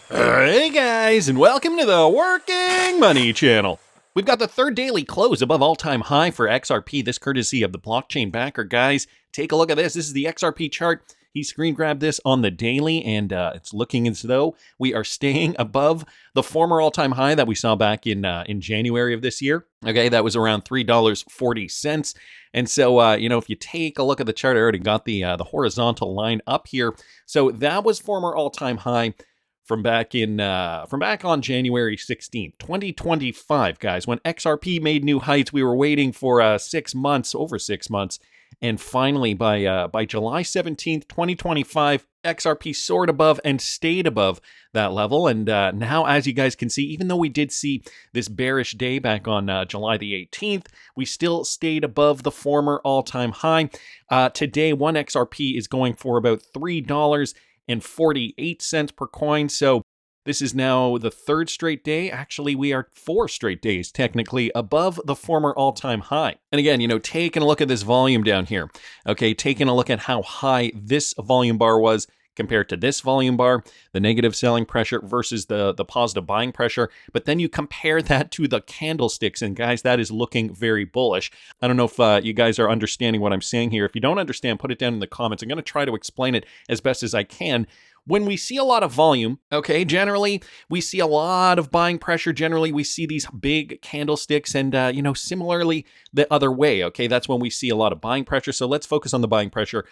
Hey guys, and welcome to the Working Money Channel. We've got the third daily close above all-time high for XRP, this courtesy of the blockchain backer. Guys, take a look at this. This is the XRP chart. He screen grabbed this on the daily, and it's looking as though we are staying above the former all-time high that we saw back in January of this year. Okay, that was around $3.40. And so, if you take a look at the chart, I already got the horizontal line up here. So that was former all-time high from back on January 16th, 2025, guys, when XRP made new heights. We were waiting for over 6 months, and finally by July 17th, 2025, XRP soared above and stayed above that level. And now, as you guys can see, even though we did see this bearish day back on July the 18th, we still stayed above the former all-time high. Today, one XRP is going for about $3.48 per coin. So this is now the third straight day. Actually, we are 4 straight days technically above the former all-time high. And again, taking a look at this volume down here. Okay, taking a look at how high this volume bar was compared to this volume bar, the negative selling pressure versus the positive buying pressure. But then you compare that to the candlesticks, and guys, that is looking very bullish. I don't know if you guys are understanding what I'm saying here. If you don't understand, put it down in the comments. I'm going to try to explain it as best as I can. When we see a lot of volume, okay, generally we see a lot of buying pressure. Generally, we see these big candlesticks, and similarly the other way. Okay, that's when we see a lot of buying pressure. So let's focus on the buying pressure.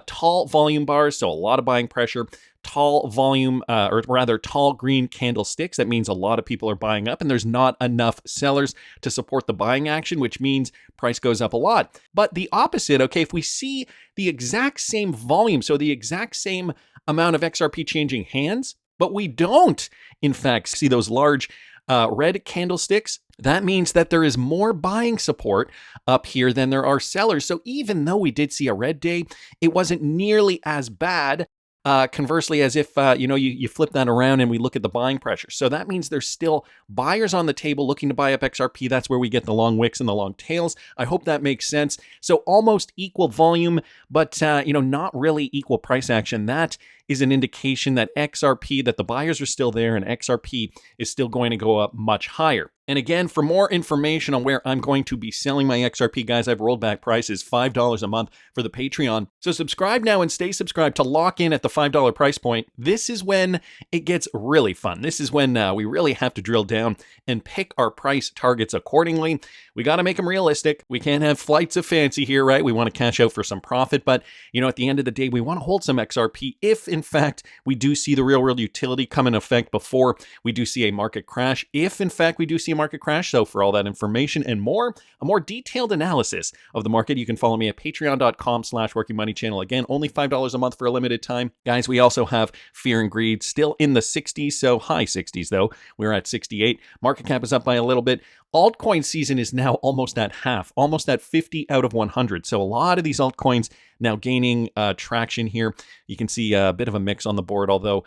Tall volume bars, so a lot of buying pressure. Tall volume, or rather tall green candlesticks. That means a lot of people are buying up, and there's not enough sellers to support the buying action, which means price goes up a lot. But the opposite, okay, if we see the exact same volume, so the exact same amount of XRP changing hands, but we don't, in fact, see those large red candlesticks, that means that there is more buying support up here than there are sellers. So even though we did see a red day, it wasn't nearly as bad. Conversely, as if, you flip that around and we look at the buying pressure. So that means there's still buyers on the table looking to buy up XRP. That's where we get the long wicks and the long tails. I hope that makes sense. So almost equal volume, but, not really equal price action. That is an indication that that the buyers are still there, and XRP is still going to go up much higher. And again, for more information on where I'm going to be selling my XRP, guys, I've rolled back prices, $5 a month for the Patreon. So subscribe now and stay subscribed to lock in at the $5 price point. This is when it gets really fun. This is when we really have to drill down and pick our price targets accordingly. We got to make them realistic. We can't have flights of fancy here, right? We want to cash out for some profit, but at the end of the day, we want to hold some XRP if, in fact, we do see the real world utility come in effect before we do see a market crash. If, in fact, we do see a market crash. So for all that information and more, a more detailed analysis of the market, you can follow me at patreon.com/workingmoneychannel. Again, only $5 a month for a limited time. Guys, we also have Fear and Greed still in the 60s, so high 60s though. We're at 68. Market cap is up by a little bit. Altcoin season is now almost at half, almost at 50 out of 100. So a lot of these altcoins now gaining traction here. You can see a bit of a mix on the board, although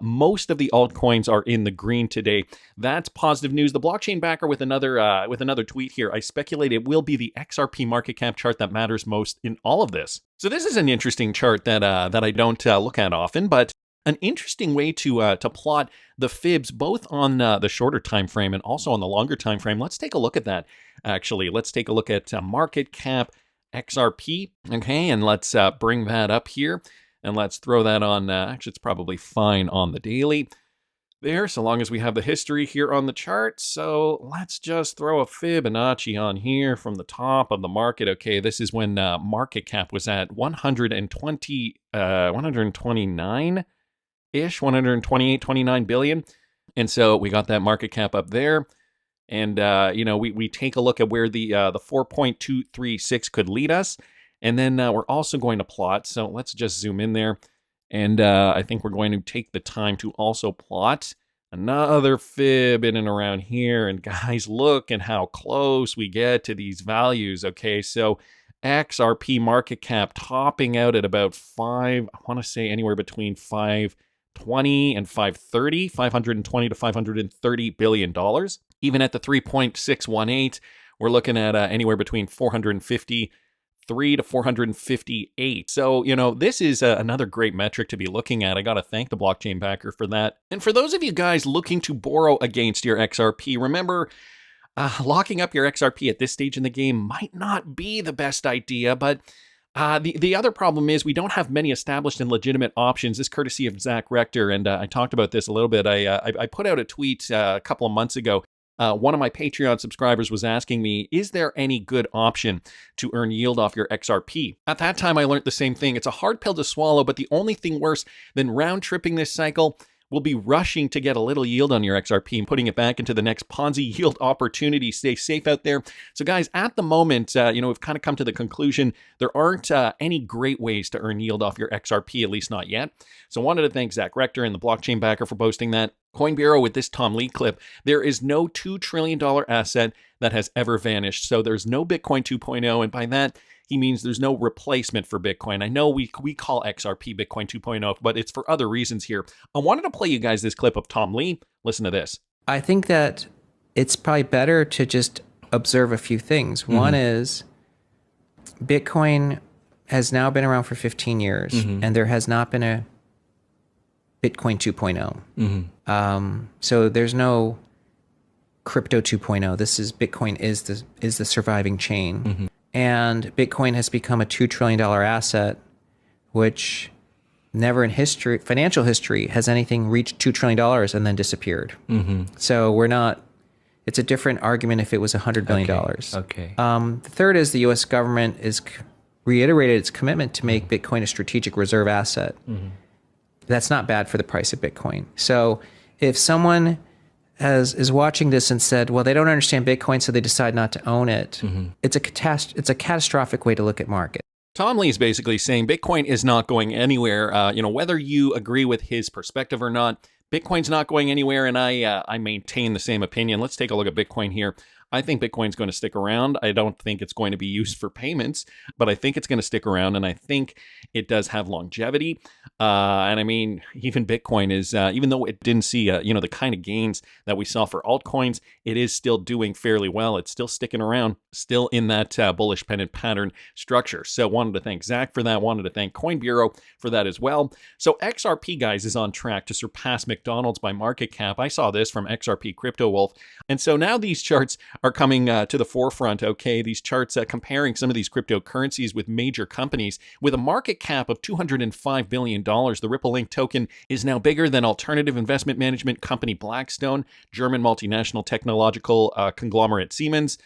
most of the altcoins are in the green today. That's positive news. The blockchain backer with another tweet here. I speculate it will be the XRP market cap chart that matters most in all of this. So this is an interesting chart that I don't look at often, but an interesting way to plot the fibs both on the shorter time frame and also on the longer time frame. Let's take a look at that. Actually, let's take a look at market cap XRP. Okay, and let's bring that up here. And let's throw that on, actually it's probably fine on the daily there, so long as we have the history here on the chart. So let's just throw a Fibonacci on here from the top of the market. Okay, this is when market cap was at 129-ish, 128, 29 billion. And so we got that market cap up there. And, we take a look at where the 4.236 could lead us. And then we're also going to plot. So let's just zoom in there. And I think we're going to take the time to also plot another fib in and around here. And guys, look at how close we get to these values. Okay, so XRP market cap topping out at about I want to say anywhere between 520 and 530, 520 to $530 billion. Even at the 3.618, we're looking at anywhere between 450 403 to 458. So, this is another great metric to be looking at. I got to thank the blockchain backer for that. And for those of you guys looking to borrow against your XRP, remember, locking up your XRP at this stage in the game might not be the best idea, but the other problem is we don't have many established and legitimate options. This courtesy of Zach Rector, and I talked about this a little bit. I put out a tweet a couple of months ago. One of my Patreon subscribers was asking me, is there any good option to earn yield off your XRP? At that time, I learned the same thing. It's a hard pill to swallow, but the only thing worse than round-tripping this cycle will be rushing to get a little yield on your XRP and putting it back into the next Ponzi yield opportunity. Stay safe out there. So guys, at the moment, we've kind of come to the conclusion there aren't any great ways to earn yield off your XRP, at least not yet. So I wanted to thank Zach Rector and the blockchain backer for posting that. Coin Bureau with this Tom Lee clip. There is no $2 trillion asset that has ever vanished. So there's no Bitcoin 2.0. And by that, he means there's no replacement for Bitcoin. I know we call XRP Bitcoin 2.0, but it's for other reasons here. I wanted to play you guys this clip of Tom Lee. Listen to this. I think that it's probably better to just observe a few things. One is Bitcoin has now been around for 15 years, and there has not been a Bitcoin 2.0. So there's no crypto 2.0. This is Bitcoin is the surviving chain. And Bitcoin has become a $2 trillion asset, which never in history, financial history, has anything reached $2 trillion and then disappeared. So it's a different argument if it was $100 billion. Okay. The third is the U.S. government is reiterated its commitment to make Bitcoin a strategic reserve asset. That's not bad for the price of Bitcoin. So if someone is watching this and said, well, they don't understand Bitcoin, so they decide not to own it, it's a catastrophic way to look at market. Tom Lee's basically saying Bitcoin is not going anywhere. Whether you agree with his perspective or not, Bitcoin's not going anywhere, and I maintain the same opinion. Let's take a look at Bitcoin here. I think Bitcoin's going to stick around. I don't think it's going to be used for payments, but I think it's going to stick around, and I think it does have longevity. And I mean, even Bitcoin is, even though it didn't see, the kind of gains that we saw for altcoins, it is still doing fairly well. It's still sticking around, still in that bullish pennant pattern structure. So wanted to thank Zach for that. Wanted to thank Coin Bureau for that as well. So XRP, guys, is on track to surpass McDonald's by market cap. I saw this from XRP Crypto Wolf. And so now these charts are coming to the forefront, okay? These charts comparing some of these cryptocurrencies with major companies. With a market cap of $205 billion, the Ripple Link token is now bigger than alternative investment management company Blackstone, German multinational technological conglomerate Siemens,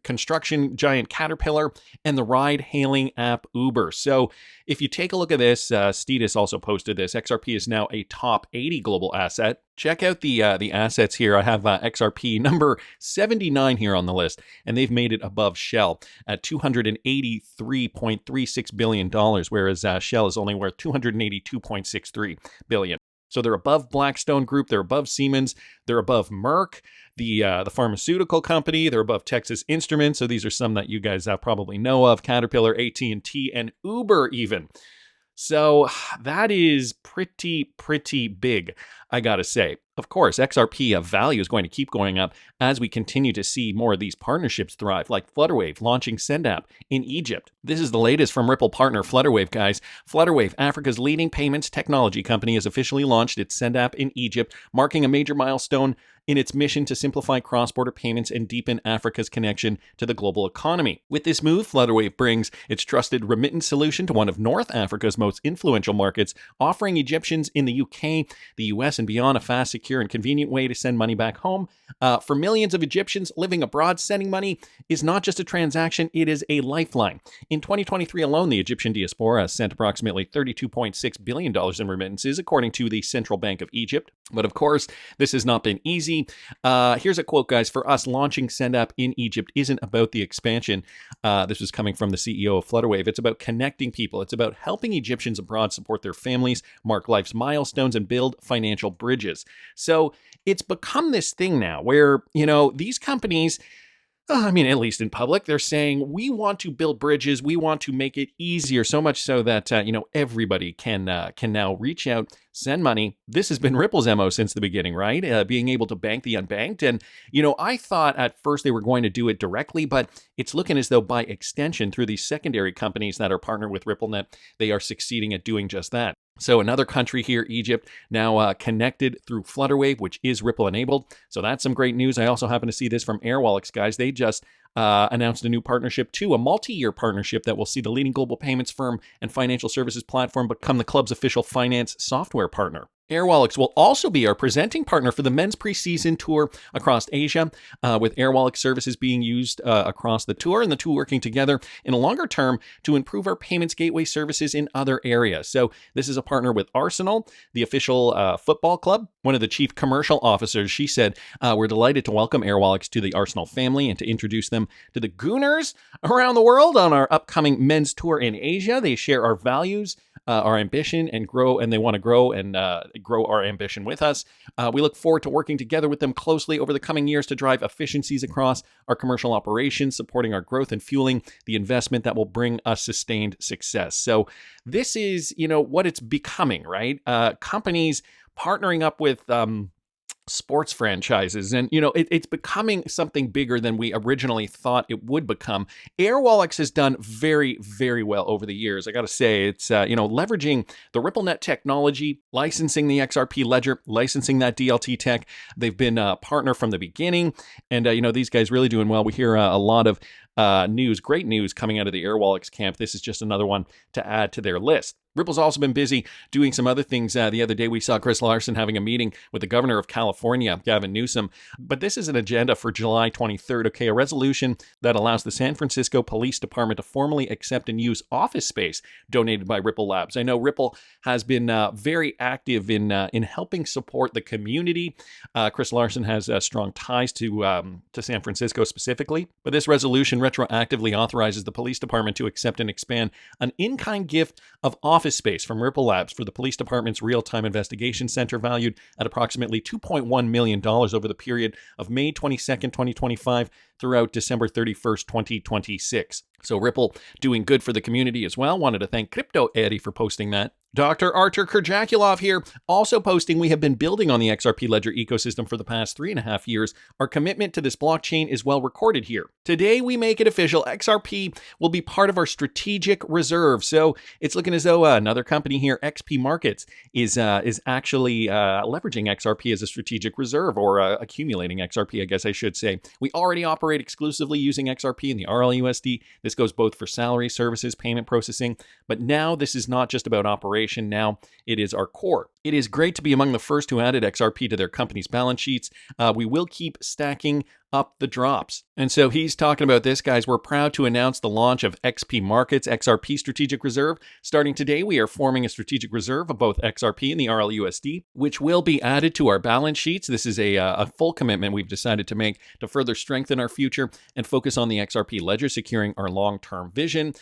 construction giant Caterpillar, and the ride-hailing app Uber. So if you take a look at this, Stetus also posted this. XRP is now a top 80 global asset. Check out the assets here. I have XRP number 79 here on the list, and they've made it above Shell at $283.36 billion, whereas Shell is only worth $282.63 billion. So they're above Blackstone Group, they're above Siemens, they're above Merck, the pharmaceutical company, they're above Texas Instruments. So these are some that you guys probably know of: Caterpillar, AT&T, and Uber even. So that is pretty big, I gotta say. Of course, XRP value is going to keep going up as we continue to see more of these partnerships thrive, like Flutterwave launching SendApp in Egypt. This is the latest from Ripple partner Flutterwave, guys. Flutterwave, Africa's leading payments technology company, has officially launched its SendApp in Egypt, marking a major milestone in its mission to simplify cross-border payments and deepen Africa's connection to the global economy. With this move, Flutterwave brings its trusted remittance solution to one of North Africa's most influential markets, offering Egyptians in the UK, the US, and beyond a fast, secure, and convenient way to send money back home. For millions of Egyptians living abroad, sending money is not just a transaction, it is a lifeline. In 2023 alone, the Egyptian diaspora sent approximately $32.6 billion in remittances, according to the Central Bank of Egypt. But of course, this has not been easy. Here's a quote, guys. For us, launching SendApp in Egypt isn't about the expansion. This was coming from the CEO of Flutterwave. It's about connecting people. It's about helping Egyptians abroad support their families, mark life's milestones, and build financial bridges. So it's become this thing now where, these companies, I mean, at least in public, they're saying we want to build bridges. We want to make it easier, so much so that everybody can now reach out, send money. This has been Ripple's MO since the beginning, right? Being able to bank the unbanked. And I thought at first they were going to do it directly, but it's looking as though by extension through these secondary companies that are partnered with RippleNet, they are succeeding at doing just that. So another country here, Egypt, now connected through Flutterwave, which is Ripple enabled. So that's some great news. I also happen to see this from Airwall, guys. They just announced a new partnership too, a multi-year partnership that will see the leading global payments firm and financial services platform become the club's official finance software partner. Airwall will also be our presenting partner for the men's preseason tour across Asia, with Airwall services being used across the tour, and the two working together in a longer term to improve our payments gateway services in other areas. So this is a partner with Arsenal, the official football club. One of the chief commercial officers, she said, we're delighted to welcome Airwall to the Arsenal family and to introduce them to the Gooners around the world on our upcoming men's tour in Asia. They share our values, our ambition, and they want to grow and grow our ambition with us. We look forward to working together with them closely over the coming years to drive efficiencies across our commercial operations, supporting our growth and fueling the investment that will bring us sustained success. So this is, what it's becoming, right? Companies partnering up with sports franchises, and it's becoming something bigger than we originally thought it would become. Airwall has done very, very well over the years. I gotta say, it's leveraging the RippleNet technology, licensing the XRP ledger, licensing that DLT tech. They've been a partner from the beginning, and these guys really doing well. We hear a lot of great news coming out of the Airwall camp. This is just another one to add to their list. Ripple's also been busy doing some other things. The other day, we saw Chris Larson having a meeting with the governor of California, Gavin Newsom. But this is an agenda for July 23rd, okay? A resolution that allows the San Francisco Police Department to formally accept and use office space donated by Ripple Labs. I know Ripple has been very active in helping support the community. Chris Larson has strong ties to San Francisco specifically. But this resolution retroactively authorizes the police department to accept and expand an in-kind gift of office space from Ripple Labs for the police department's real-time investigation center, valued at approximately $2.1 million over the period of May 22nd, 2025 throughout December 31st, 2026. So Ripple doing good for the community as well. Wanted to thank Crypto Eddie for posting that. Dr. Artur Kurjakulov here, also posting, we have been building on the XRP Ledger ecosystem for the past 3.5 years. Our commitment to this blockchain is well recorded here. Today, we make it official. XRP will be part of our strategic reserve. So it's looking as though another company here, XP Markets, is actually leveraging XRP as a strategic reserve, or accumulating XRP, I guess I should say. We already operate exclusively using XRP in the RLUSD. This goes both for salary, services, payment processing. But now this is not just about operation. Now it is our core. It is great to be among the first who added XRP to their company's balance sheets. We will keep stacking up the drops. And so he's talking about this, guys. We're proud to announce the launch of XP Markets XRP Strategic Reserve. Starting today, we are forming a strategic reserve of both XRP and the RLUSD, which will be added to our balance sheets. This is a full commitment we've decided to make to further strengthen our future and focus on the XRP ledger, securing our long-term vision.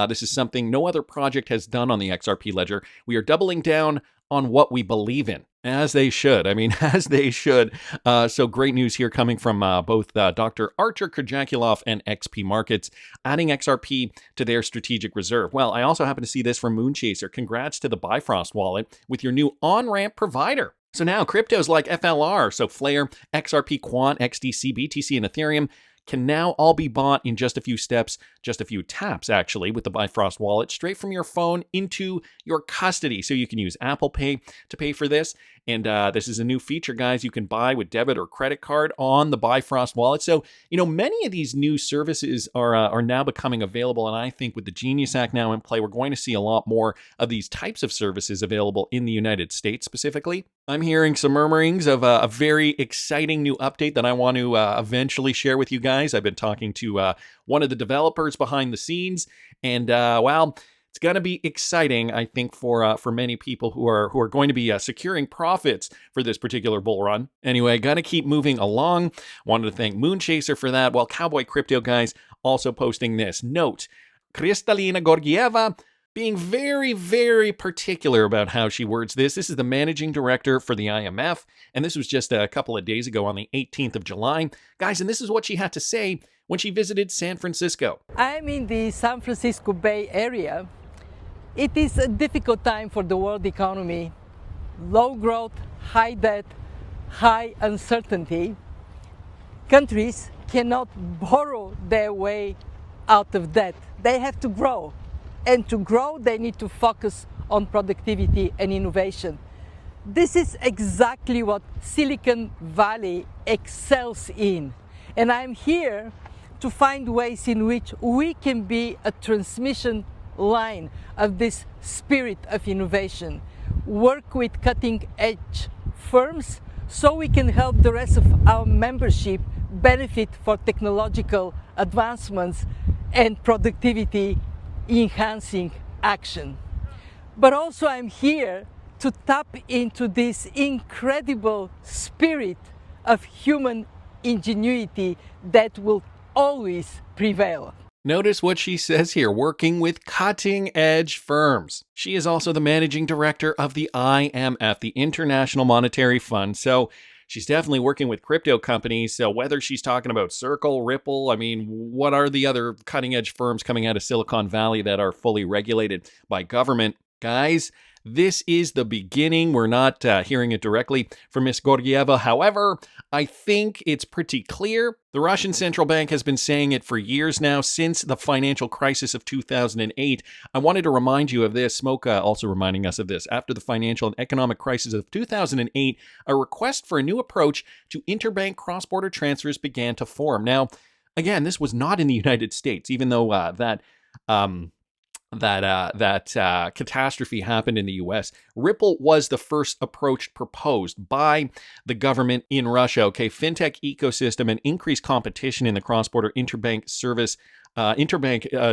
This is something no other project has done on the XRP ledger. We are doubling down on what we believe in. As they should. As they should. So great news here coming from both Dr. Artur Kurjakulov and XP Markets, adding XRP to their strategic reserve. Well, I also happen to see this from Moonchaser. Congrats to the Bifrost wallet with your new on-ramp provider. So now cryptos like FLR, so Flare, XRP Quant, XDC, BTC, and Ethereum can now all be bought in just a few steps, just a few taps, actually, with the Bifrost wallet, straight from your phone into your custody. So you can use Apple Pay to pay for this. And this is a new feature, guys, you can buy with debit or credit card on the Bifrost wallet. So, many of these new services are now becoming available. And I think with the Genius Act now in play, we're going to see a lot more of these types of services available in the United States specifically. I'm hearing some murmurings of a very exciting new update that I want to eventually share with you guys. I've been talking to one of the developers behind the scenes, and it's going to be exciting, I think, for many people who are going to be securing profits for this particular bull run. Anyway, got to keep moving along. Wanted to thank Moonchaser for that. Well, Cowboy Crypto, guys, also posting this. Note, Kristalina Gorgieva being very, very particular about how she words this. This is the managing director for the IMF, and this was just a couple of days ago on the 18th of July. Guys, and this is what she had to say when she visited San Francisco. I'm in the San Francisco Bay Area. It is a difficult time for the world economy. Low growth, high debt, high uncertainty. Countries cannot borrow their way out of debt. They have to grow. And to grow, they need to focus on productivity and innovation. This is exactly what Silicon Valley excels in. And I'm here to find ways in which we can be a transmission line of this spirit of innovation. Work with cutting-edge firms so we can help the rest of our membership benefit for technological advancements and productivity enhancing action. But also I'm here to tap into this incredible spirit of human ingenuity that will always prevail. Notice what she says here, working with cutting-edge firms. She is also the managing director of the IMF, the International Monetary Fund. So she's definitely working with crypto companies. So whether she's talking about Circle, Ripple, I mean, what are the other cutting-edge firms coming out of Silicon Valley that are fully regulated by government? Guys, this is the beginning. We're not hearing it directly from Ms. Gorgieva. However, I think it's pretty clear. The Russian central bank has been saying it for years now, since the financial crisis of 2008. I wanted to remind you of this. Smoka also reminding us of this. After the financial and economic crisis of 2008, a request for a new approach to interbank cross-border transfers began to form. Now, again, this was not in the United States, even though that catastrophe happened in the US. Ripple was the first approach proposed by the government in Russia. Okay, fintech ecosystem and increased competition in the cross-border interbank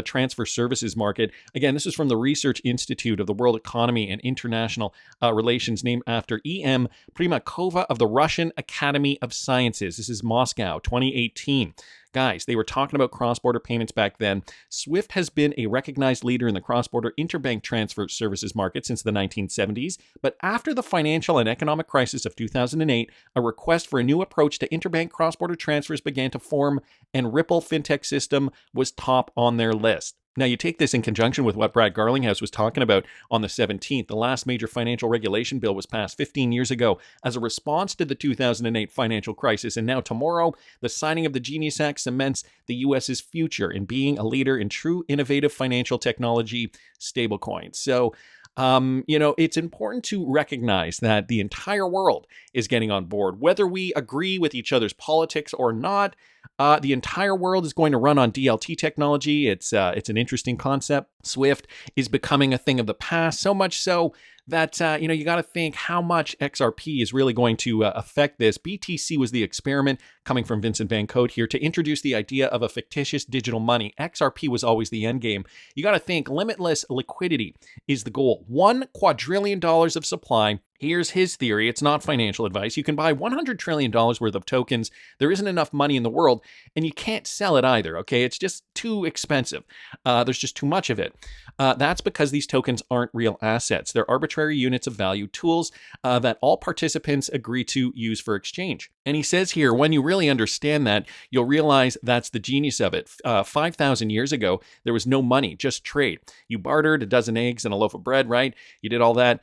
transfer services market. Again, this is from the Research Institute of the World Economy and International Relations, named after E.M. Primakova of the Russian Academy of Sciences. This is Moscow, 2018. Guys, they were talking about cross-border payments back then. SWIFT has been a recognized leader in the cross-border interbank transfer services market since the 1970s, but after the financial and economic crisis of 2008, a request for a new approach to interbank cross-border transfers began to form, and Ripple fintech system was top on their list. Now, you take this in conjunction with what Brad Garlinghouse was talking about on the 17th. The last major financial regulation bill was passed 15 years ago as a response to the 2008 financial crisis. And now tomorrow, the signing of the Genius Act cements the U.S.'s future in being a leader in true innovative financial technology, stablecoins. So, it's important to recognize that the entire world is getting on board. Whether we agree with each other's politics or not, the entire world is going to run on DLT technology. It's an interesting concept. SWIFT is becoming a thing of the past, so much so that, you got to think how much XRP is really going to affect this. BTC was the experiment, coming from Vincent Van Cote here, to introduce the idea of a fictitious digital money. XRP was always the end game. You got to think limitless liquidity is the goal. $1 quadrillion of supply. Here's his theory. It's not financial advice. You can buy $100 trillion worth of tokens. There isn't enough money in the world, and you can't sell it either, okay? It's just too expensive. There's just too much of it. That's because these tokens aren't real assets. They're arbitrary units of value, tools that all participants agree to use for exchange. And he says here, when you really understand that, you'll realize that's the genius of it. 5,000 years ago, there was no money, just trade. You bartered a dozen eggs and a loaf of bread, right? You did all that.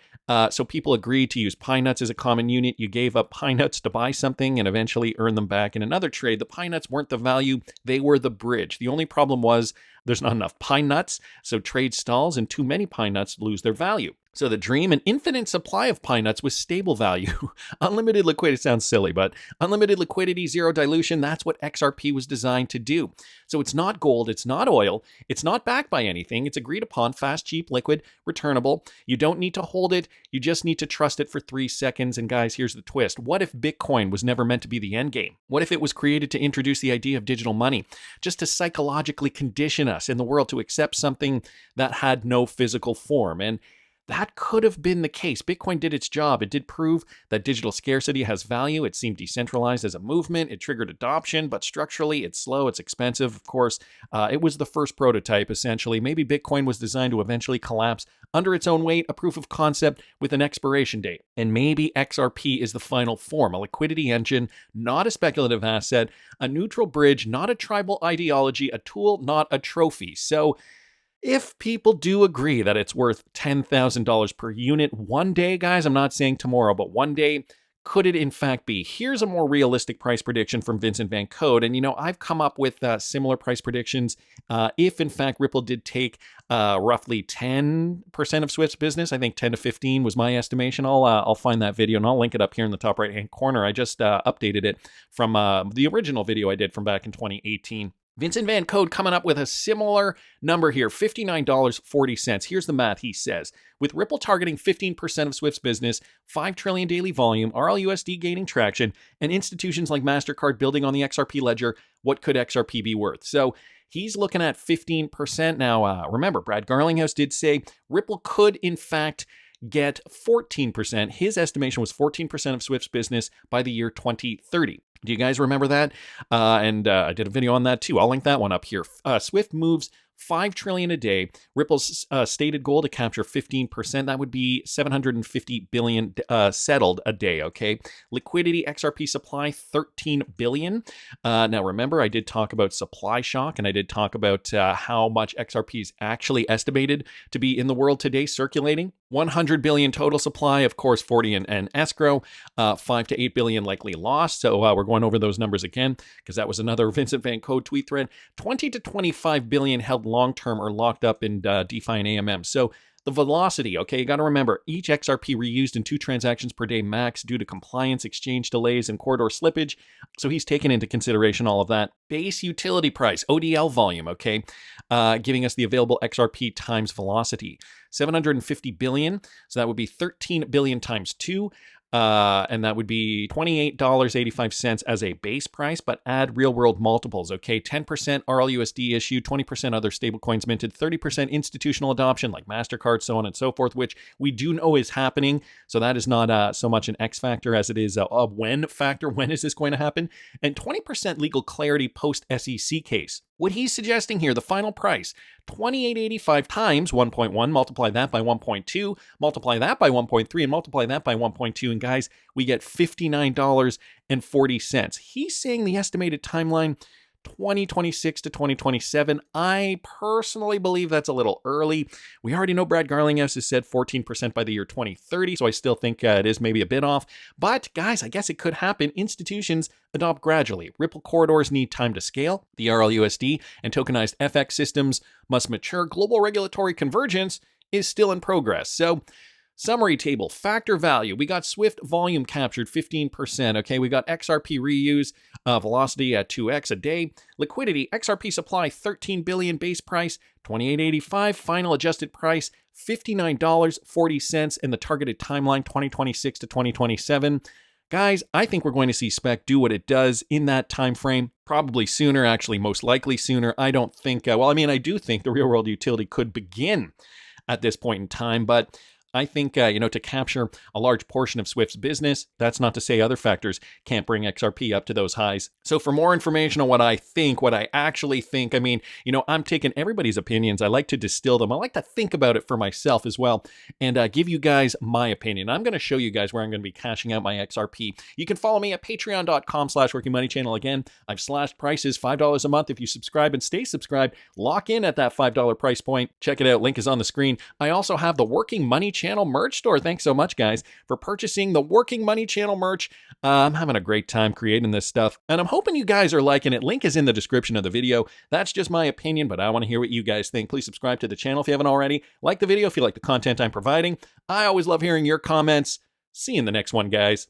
So people agreed to use pine nuts as a common unit. You gave up pine nuts to buy something and eventually earn them back in another trade. The pine nuts weren't the value. They were the bridge. The only problem was there's not enough pine nuts, so trade stalls, and too many pine nuts lose their value. So the dream, an infinite supply of pine nuts with stable value. Unlimited liquidity sounds silly, but unlimited liquidity, zero dilution, that's what XRP was designed to do. So it's not gold, it's not oil, it's not backed by anything. It's agreed upon, fast, cheap, liquid, returnable. You don't need to hold it, you just need to trust it for 3 seconds. And guys, here's the twist. What if Bitcoin was never meant to be the end game? What if it was created to introduce the idea of digital money, just to psychologically condition us in the world to accept something that had no physical form? And that could have been the case. Bitcoin did its job. It did prove that digital scarcity has value. It seemed decentralized as a movement. It triggered adoption, but structurally it's slow, it's expensive. Of course, it was the first prototype, essentially. Maybe Bitcoin was designed to eventually collapse under its own weight, a proof of concept with an expiration date. And maybe XRP is the final form, a liquidity engine, not a speculative asset, a neutral bridge, not a tribal ideology, a tool, not a trophy. So if people do agree that it's worth $10,000 per unit one day, guys, I'm not saying tomorrow, but one day, could it in fact be? Here's a more realistic price prediction from Vincent Van Code. And, I've come up with similar price predictions. If in fact Ripple did take roughly 10% of Swift's business, I think 10 to 15 was my estimation. I'll find that video and I'll link it up here in the top right-hand corner. I just updated it from the original video I did from back in 2018. Vincent Van Code coming up with a similar number here, $59.40. Here's the math, he says. With Ripple targeting 15% of Swift's business, 5 trillion daily volume, RLUSD gaining traction, and institutions like MasterCard building on the XRP ledger, what could XRP be worth? So he's looking at 15%. Now, remember, Brad Garlinghouse did say Ripple could, in fact, get 14%. His estimation was 14% of Swift's business by the year 2030. Do you guys remember that? And I did a video on that too. I'll link that one up here. Swift moves $5 trillion a day. Ripple's stated goal to capture 15%. That would be $750 billion settled a day, okay? Liquidity, XRP supply, $13 billion. Now, remember, I did talk about supply shock, and I did talk about how much XRP is actually estimated to be in the world today circulating. 100 billion total supply, of course, 40 in escrow, 5 to 8 billion likely lost. So we're going over those numbers again because that was another Vincent Van Code tweet thread. 20 to 25 billion held long-term or locked up in DeFi and AMM. So the velocity, okay, you got to remember, each XRP reused in 2 transactions per day max due to compliance, exchange delays, and corridor slippage. So he's taken into consideration all of that. Base utility price, ODL volume, okay, giving us the available XRP times velocity. 750 billion, so that would be 13 billion times 2. And that would be $28.85 as a base price, but add real-world multiples, okay? 10% RLUSD issued, 20% other stablecoins minted, 30% institutional adoption like MasterCard, so on and so forth, which we do know is happening. So that is not so much an X factor as it is a when factor. When is this going to happen? And 20% legal clarity post-SEC case. What he's suggesting here, the final price, $28.85 times 1.1, multiply that by 1.2, multiply that by 1.3, and multiply that by 1.2. And guys, we get $59.40. He's saying the estimated timeline, 2026 to 2027. I personally believe that's a little early. We already know Brad Garlinghouse has said 14% by the year 2030, so I still think it is maybe a bit off. But guys, I guess it could happen. Institutions adopt gradually. Ripple corridors need time to scale. The RLUSD and tokenized FX systems must mature. Global regulatory convergence is still in progress. So summary table, factor value. We got Swift volume captured 15%. Okay, we got XRP reuse, velocity at 2x a day. Liquidity, XRP supply 13 billion, base price $28.85, final adjusted price $59.40, and the targeted timeline 2026 to 2027. Guys, I think we're going to see SPEC do what it does in that time frame. Probably sooner, actually, most likely sooner. I don't think, I do think the real world utility could begin at this point in time, but I think, to capture a large portion of Swift's business, that's not to say other factors can't bring XRP up to those highs. So for more information on what I actually think, I'm taking everybody's opinions. I like to distill them. I like to think about it for myself as well and give you guys my opinion. I'm going to show you guys where I'm going to be cashing out my XRP. You can follow me at patreon.com/workingmoneychannel. Again, I've slashed prices $5 a month if you subscribe and stay subscribed. Lock in at that $5 price point. Check it out. Link is on the screen. I also have the Working Money Channel merch store. Thanks so much, guys, for purchasing the Working Money Channel merch. I'm having a great time creating this stuff, and I'm hoping you guys are liking it. Link is in the description of the video. That's just my opinion, but I want to hear what you guys think. Please subscribe to the channel if you haven't already. Like the video if you like the content I'm providing. I always love hearing your comments. See you in the next one, guys.